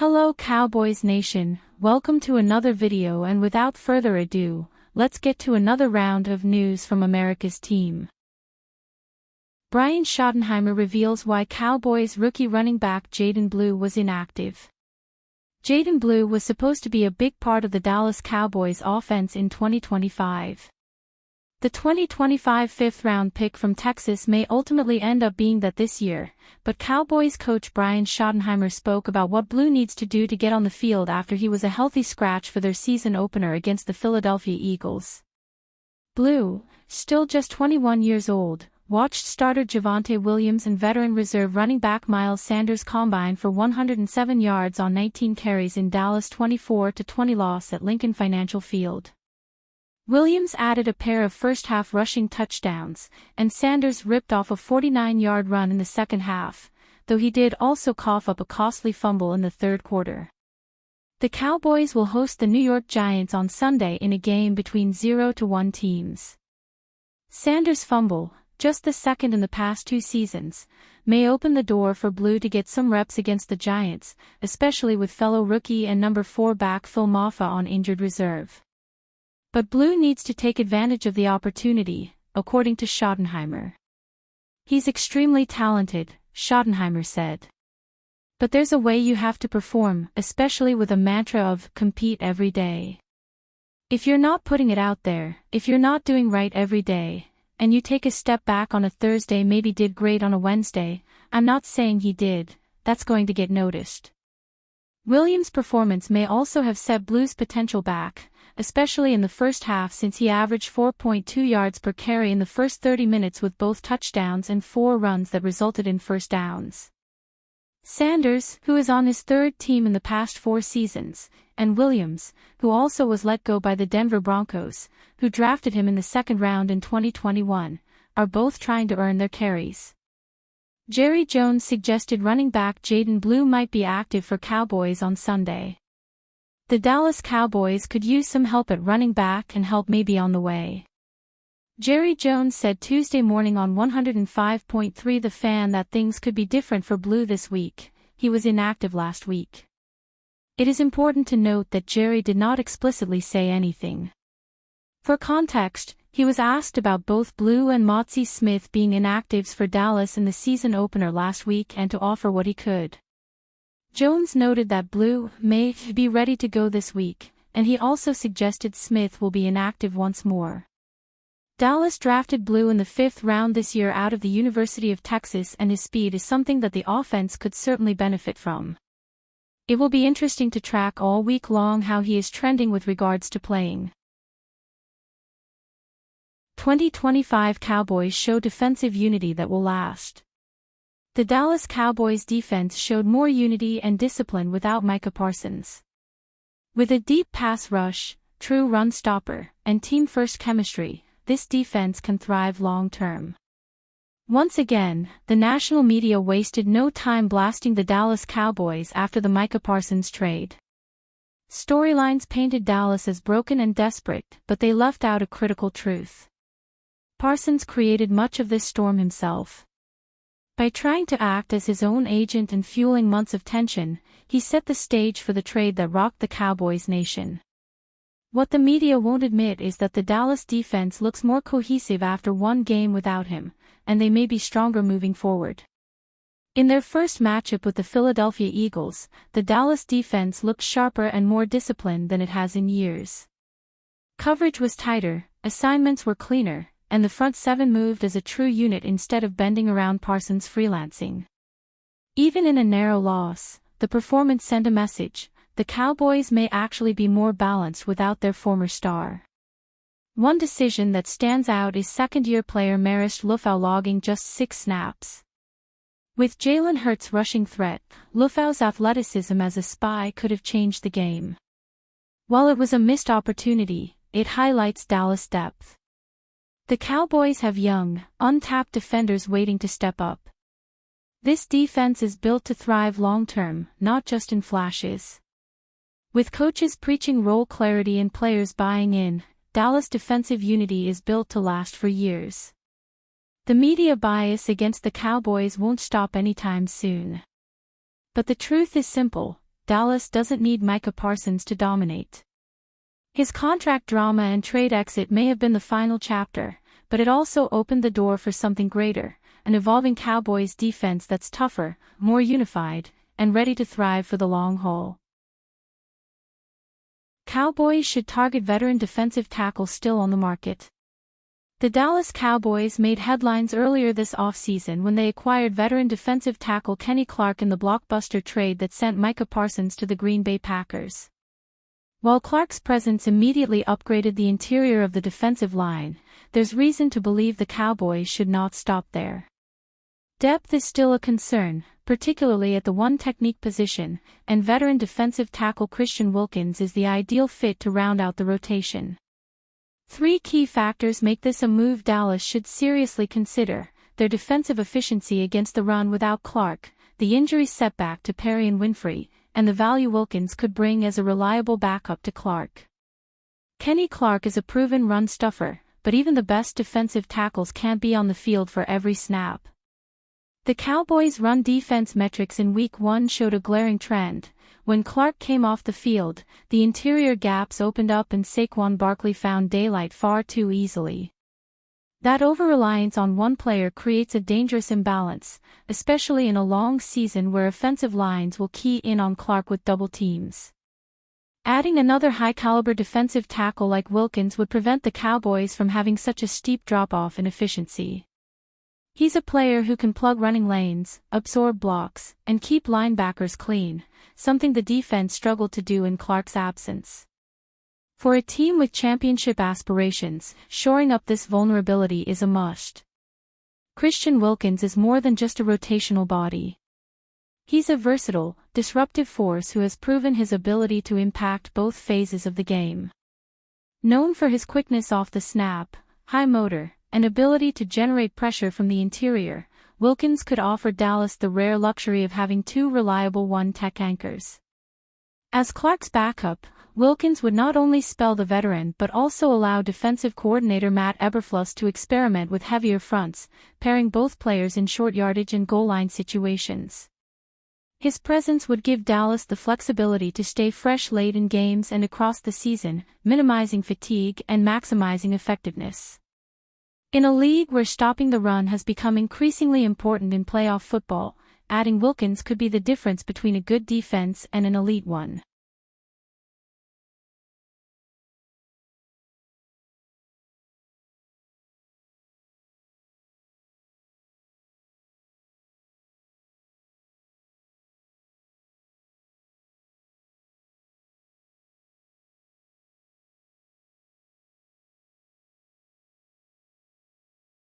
Hello Cowboys Nation, welcome to another video, and without further ado, let's get to another round of news from America's team. Brian Schottenheimer reveals why Cowboys rookie running back Jaden Blue was inactive. Jaden Blue was supposed to be a big part of the Dallas Cowboys offense in 2025. The 2025 fifth-round pick from Texas may ultimately end up being that this year, but Cowboys coach Brian Schottenheimer spoke about what Blue needs to do to get on the field after he was a healthy scratch for their season opener against the Philadelphia Eagles. Blue, still just 21 years old, watched starter Javonte Williams and veteran reserve running back Miles Sanders combine for 107 yards on 19 carries in Dallas' 24-20 loss at Lincoln Financial Field. Williams added a pair of first-half rushing touchdowns, and Sanders ripped off a 49-yard run in the second half, though he did also cough up a costly fumble in the third quarter. The Cowboys will host the New York Giants on Sunday in a game between 0-1 teams. Sanders' fumble, just the second in the past two seasons, may open the door for Blue to get some reps against the Giants, especially with fellow rookie and number 4 back Phil Mafah on injured reserve. But Blue needs to take advantage of the opportunity, according to Schottenheimer. He's extremely talented, Schottenheimer said. But there's a way you have to perform, especially with a mantra of compete every day. If you're not putting it out there, if you're not doing right every day, and you take a step back on a Thursday, maybe did great on a Wednesday, I'm not saying he did, that's going to get noticed. Williams' performance may also have set Blue's potential back, especially in the first half, since he averaged 4.2 yards per carry in the first 30 minutes with both touchdowns and 4 runs that resulted in first downs. Sanders, who is on his third team in the past 4 seasons, and Williams, who also was let go by the Denver Broncos, who drafted him in the second round in 2021, are both trying to earn their carries. Jerry Jones suggested running back Jaden Blue might be active for Cowboys on Sunday. The Dallas Cowboys could use some help at running back, and help may be on the way. Jerry Jones said Tuesday morning on 105.3 The Fan that things could be different for Blue this week. He was inactive last week. It is important to note that Jerry did not explicitly say anything. For context, he was asked about both Blue and Motzie Smith being inactives for Dallas in the season opener last week and to offer what he could. Jones noted that Blue may be ready to go this week, and he also suggested Smith will be inactive once more. Dallas drafted Blue in the 5th round this year out of the University of Texas, and his speed is something that the offense could certainly benefit from. It will be interesting to track all week long how he is trending with regards to playing. 2025 Cowboys show defensive unity that will last. The Dallas Cowboys defense showed more unity and discipline without Micah Parsons. With a deep pass rush, true run stopper, and team-first chemistry, this defense can thrive long-term. Once again, the national media wasted no time blasting the Dallas Cowboys after the Micah Parsons trade. Storylines painted Dallas as broken and desperate, but they left out a critical truth. Parsons created much of this storm himself. By trying to act as his own agent and fueling months of tension, he set the stage for the trade that rocked the Cowboys nation. What the media won't admit is that the Dallas defense looks more cohesive after one game without him, and they may be stronger moving forward. In their first matchup with the Philadelphia Eagles, the Dallas defense looked sharper and more disciplined than it has in years. Coverage was tighter, assignments were cleaner, and the front seven moved as a true unit instead of bending around Parsons freelancing. Even in a narrow loss, the performance sent a message: the Cowboys may actually be more balanced without their former star. One decision that stands out is second-year player Marist Liufau logging just 6 snaps. With Jalen Hurts' rushing threat, Liufau's athleticism as a spy could have changed the game. While it was a missed opportunity, it highlights Dallas' depth. The Cowboys have young, untapped defenders waiting to step up. This defense is built to thrive long-term, not just in flashes. With coaches preaching role clarity and players buying in, Dallas' defensive unity is built to last for years. The media bias against the Cowboys won't stop anytime soon. But the truth is simple: Dallas doesn't need Micah Parsons to dominate. His contract drama and trade exit may have been the final chapter, but it also opened the door for something greater, an evolving Cowboys defense that's tougher, more unified, and ready to thrive for the long haul. Cowboys should target veteran defensive tackle still on the market. The Dallas Cowboys made headlines earlier this offseason when they acquired veteran defensive tackle Kenny Clark in the blockbuster trade that sent Micah Parsons to the Green Bay Packers. While Clark's presence immediately upgraded the interior of the defensive line, there's reason to believe the Cowboys should not stop there. Depth is still a concern, particularly at the one technique position, and veteran defensive tackle Christian Wilkins is the ideal fit to round out the rotation. Three key factors make this a move Dallas should seriously consider: their defensive efficiency against the run without Clark, the injury setback to Perry and Winfrey, and the value Wilkins could bring as a reliable backup to Clark. Kenny Clark is a proven run stuffer, but even the best defensive tackles can't be on the field for every snap. The Cowboys' run defense metrics in Week 1 showed a glaring trend. When Clark came off the field, the interior gaps opened up and Saquon Barkley found daylight far too easily. That over-reliance on one player creates a dangerous imbalance, especially in a long season where offensive lines will key in on Clark with double teams. Adding another high-caliber defensive tackle like Wilkins would prevent the Cowboys from having such a steep drop-off in efficiency. He's a player who can plug running lanes, absorb blocks, and keep linebackers clean, something the defense struggled to do in Clark's absence. For a team with championship aspirations, shoring up this vulnerability is a must. Christian Wilkins is more than just a rotational body. He's a versatile, disruptive force who has proven his ability to impact both phases of the game. Known for his quickness off the snap, high motor, and ability to generate pressure from the interior, Wilkins could offer Dallas the rare luxury of having two reliable one-tech anchors. As Clark's backup, Wilkins would not only spell the veteran but also allow defensive coordinator Matt Eberflus to experiment with heavier fronts, pairing both players in short yardage and goal line situations. His presence would give Dallas the flexibility to stay fresh late in games and across the season, minimizing fatigue and maximizing effectiveness. In a league where stopping the run has become increasingly important in playoff football, adding Wilkins could be the difference between a good defense and an elite one.